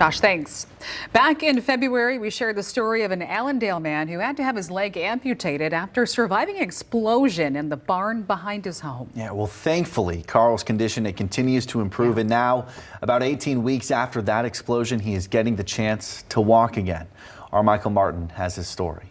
Josh, thanks. Back in February, we shared the story of an Allendale man who had to have his leg amputated after surviving an explosion in the barn behind his home. Yeah, well, thankfully, Carl's condition, it continues to improve. And now, about 18 weeks after that explosion, he is getting the chance to walk again. Our Michael Martin has his story.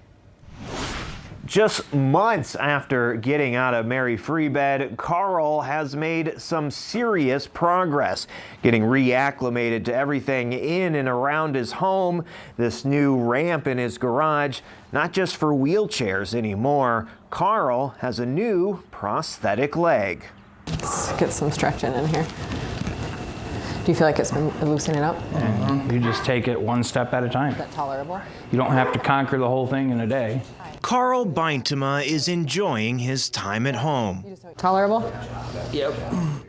Just months after getting out of Mary Free bed, Carl has made some serious progress, getting reacclimated to everything in and around his home. This new ramp in his garage, not just for wheelchairs anymore. Carl has a new prosthetic leg. Let's get some stretching in here. Do you feel like it's been loosening up? And you just take it one step at a time. Is that tolerable? You don't have to conquer the whole thing in a day. Carl Beintema is enjoying his time at home. Tolerable? Yep.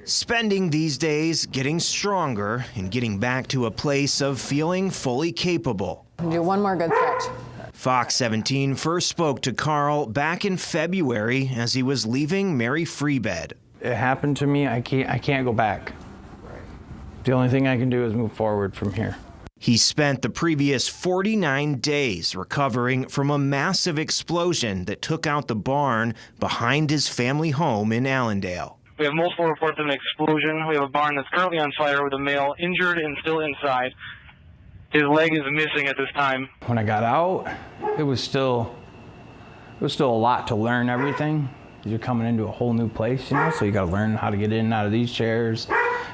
Spending these days getting stronger and getting back to a place of feeling fully capable. Do one more good stretch. Fox 17 first spoke to Carl back in February as he was leaving Mary Free bed. It happened to me. I can't go back. The only thing I can do is move forward from here. He spent the previous 49 days recovering from a massive explosion that took out the barn behind his family home in Allendale. We have multiple reports of an explosion. We have a barn that's currently on fire with a male injured and still inside. His leg is missing at this time. When I got out, it was still a lot to learn everything. You're coming into a whole new place, you know, so you got to learn how to get in and out of these chairs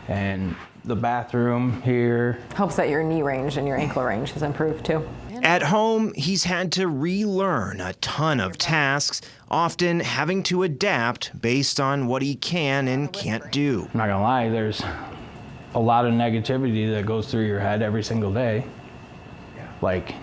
and the bathroom here. Helps that your knee range and your ankle range has improved too. At home, he's had to relearn a ton of tasks, often having to adapt based on what he can and can't do. I'm not gonna lie, there's a lot of negativity that goes through your head every single day. Like,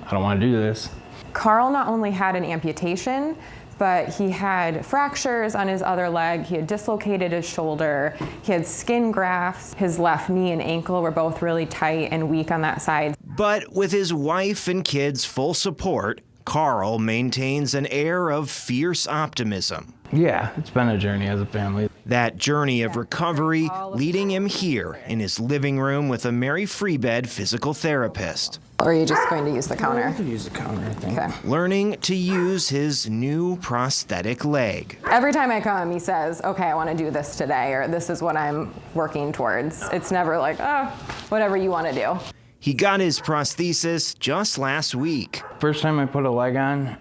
I don't want to do this. Carl not only had an amputation, but he had fractures on his other leg. He had dislocated his shoulder. He had skin grafts. His left knee and ankle were both really tight and weak on that side. But with his wife and kids' full support, Carl maintains an air of fierce optimism. Yeah, it's been a journey as a family. That journey of recovery leading him here in his living room with a Mary Free bed physical therapist. Or are you just going to use the counter? I could use the counter, I think. Okay. Learning to use his new prosthetic leg. Every time I come, he says, okay, I want to do this today, or this is what I'm working towards. It's never like, oh, whatever you want to do. He got his prosthesis just last week. First time I put a leg on,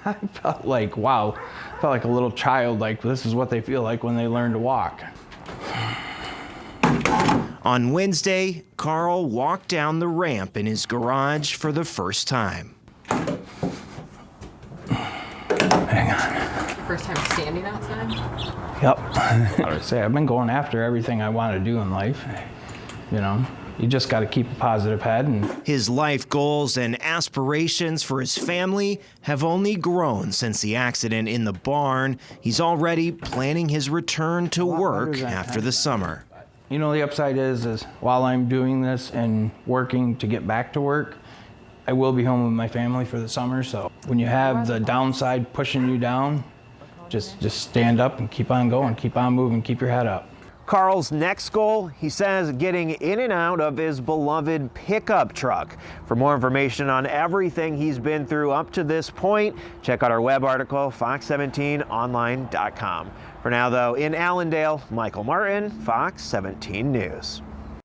I felt like, wow, I felt like a little child, like this is what they feel like when they learn to walk. On Wednesday, Carl walked down the ramp in his garage for the first time. Hang on. First time standing outside? Yep. I would say I've been going after everything I want to do in life. You know, you just got to keep a positive head. And his life goals and aspirations for his family have only grown since the accident in the barn. He's already planning his return to work after the summer. You know, the upside is while I'm doing this and working to get back to work, I will be home with my family for the summer. So when you have the downside pushing you down, just stand up and keep on going, keep on moving, keep your head up. Carl's next goal, he says, getting in and out of his beloved pickup truck. For more information on everything he's been through up to this point, check out our web article, fox17online.com. For now, though, in Allendale, Michael Martin, Fox 17 News.